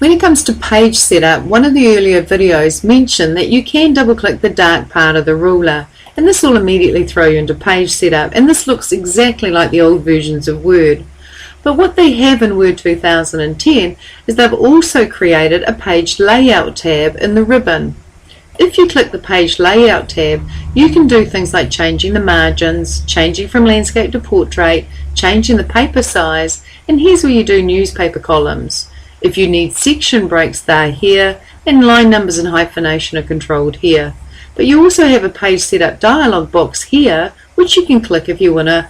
When it comes to page setup, one of the earlier videos mentioned that you can double click the dark part of the ruler, and this will immediately throw you into page setup, and this looks exactly like the old versions of Word. But what they have in Word 2010 is they've also created a page layout tab in the ribbon. If you click the page layout tab, you can do things like changing the margins, changing from landscape to portrait, changing the paper size, and here's where you do newspaper columns. If you need section breaks, they're here, and line numbers and hyphenation are controlled here. But you also have a page setup dialog box here, which you can click if you want to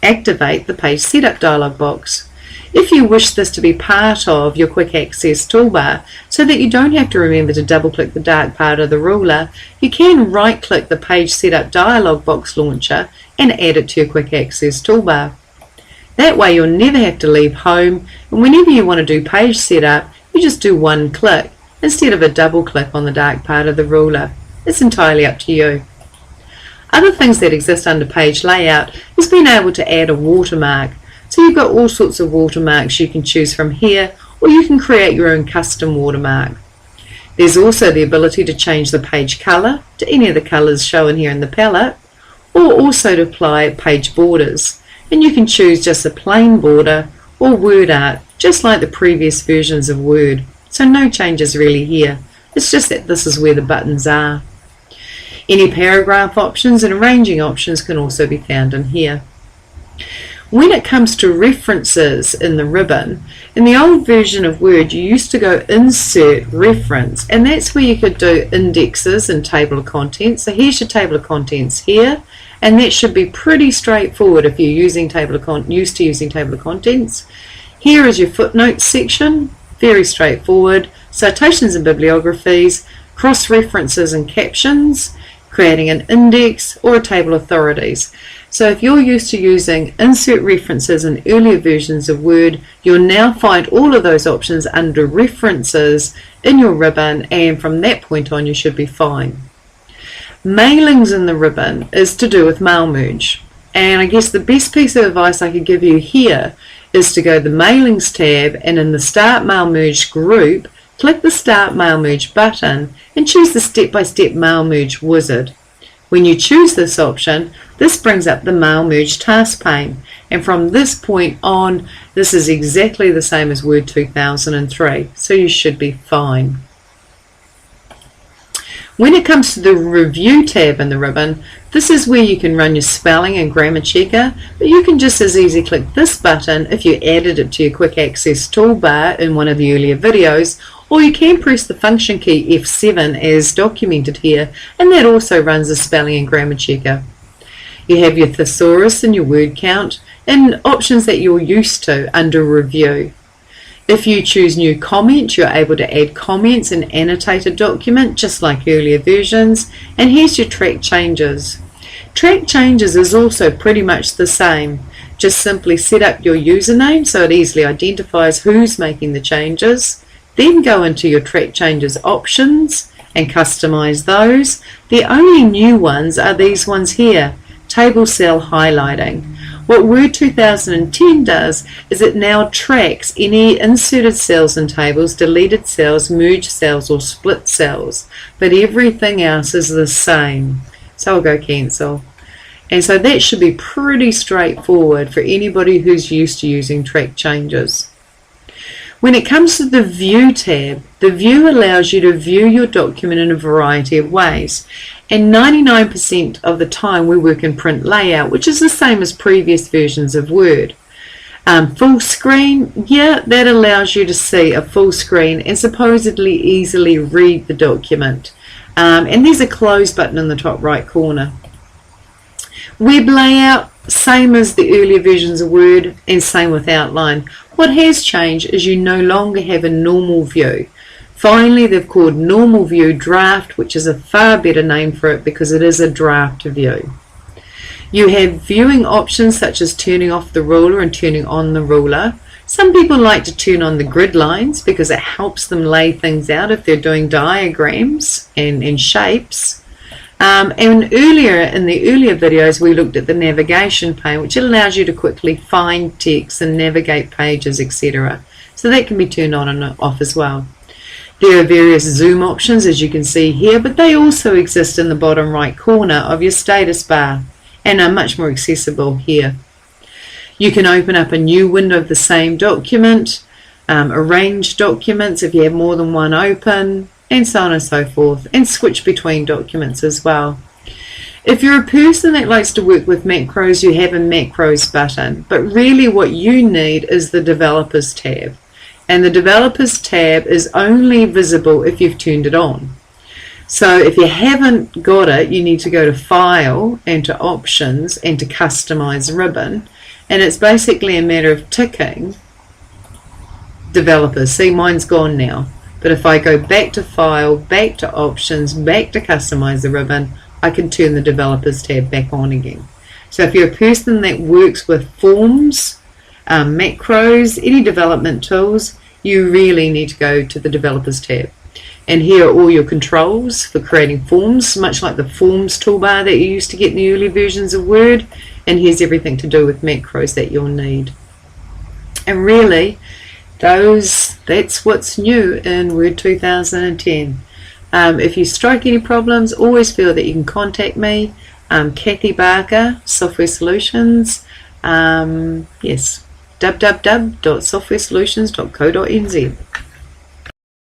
activate the page setup dialog box. If you wish this to be part of your quick access toolbar so that you don't have to remember to double click the dark part of the ruler, you can right click the page setup dialog box launcher and add it to your quick access toolbar. That way you'll never have to leave home, and whenever you want to do page setup, you just do one click instead of a double click on the dark part of the ruler. It's entirely up to you. Other things that exist under page layout is being able to add a watermark. So you've got all sorts of watermarks you can choose from here, or you can create your own custom watermark. There's also the ability to change the page color to any of the colors shown here in the palette, or also to apply page borders. And you can choose just a plain border or word art, just like the previous versions of Word. So no changes really here. It's just that this is where the buttons are. Any paragraph options and arranging options can also be found in here. When it comes to references in the ribbon, in the old version of Word you used to go insert reference, and that's where you could do indexes and table of contents. So here's your table of contents here, and that should be pretty straightforward if you're used to using table of contents. Here is your footnotes section, very straightforward. Citations and bibliographies, cross references and captions, creating an index or a table of authorities. So if you're used to using insert references in earlier versions of Word, you'll now find all of those options under references in your ribbon, and from that point on you should be fine. Mailings in the ribbon is to do with mail merge, and I guess the best piece of advice I could give you here is to go to the Mailings tab, and in the Start Mail Merge group, click the Start Mail Merge button and choose the step-by-step Mail Merge wizard. When you choose this option, this brings up the Mail Merge task pane, and from this point on this is exactly the same as Word 2003, so you should be fine. When it comes to the Review tab in the ribbon, this is where you can run your spelling and grammar checker, but you can just as easily click this button if you added it to your quick access toolbar in one of the earlier videos, or you can press the function key F7 as documented here, and that also runs the spelling and grammar checker. You have your thesaurus and your word count, and options that you're used to under Review. If you choose New Comment, you're able to add comments and annotate a document just like earlier versions, and here's your Track Changes. Track Changes is also pretty much the same. Just simply set up your username so it easily identifies who's making the changes. Then go into your Track Changes options and customize those. The only new ones are these ones here, Table Cell Highlighting. What Word 2010 does is it now tracks any inserted cells in tables, deleted cells, merged cells or split cells, but everything else is the same. So I'll go cancel. And so that should be pretty straightforward for anybody who's used to using Track Changes. When it comes to the View tab, the View allows you to view your document in a variety of ways, and 99% of the time we work in print layout, which is the same as previous versions of Word. Full screen, yeah, that allows you to see a full screen and supposedly easily read the document. And there's a close button in the top right corner. Web layout, same as the earlier versions of Word and same with outline. What has changed is you no longer have a normal view. Finally, they've called Normal View Draft, which is a far better name for it because it is a draft view. You have viewing options such as turning off the ruler and turning on the ruler. Some people like to turn on the grid lines because it helps them lay things out if they're doing diagrams and shapes. And earlier in the earlier videos we looked at the navigation pane, which allows you to quickly find text and navigate pages, etc. So that can be turned on and off as well. There are various zoom options, as you can see here, but they also exist in the bottom right corner of your status bar and are much more accessible here. You can open up a new window of the same document, arrange documents if you have more than one open, and so on and so forth, and switch between documents as well. If you're a person that likes to work with macros, you have a macros button, but really what you need is the developers tab. And the developers tab is only visible if you've turned it on. So if you haven't got it, you need to go to File and to Options and to Customize Ribbon. And it's basically a matter of ticking developers. See, mine's gone now. But if I go back to File, back to Options, back to Customize the Ribbon, I can turn the developers tab back on again. So if you're a person that works with forms, macros, any development tools, you really need to go to the developers tab. And here are all your controls for creating forms, much like the forms toolbar that you used to get in the early versions of Word. And here's everything to do with macros that you'll need. And really, that's what's new in Word 2010. If you strike any problems, always feel that you can contact me, Kathy Barker, Software Solutions. Yes, www.softwaresolutions.co.nz.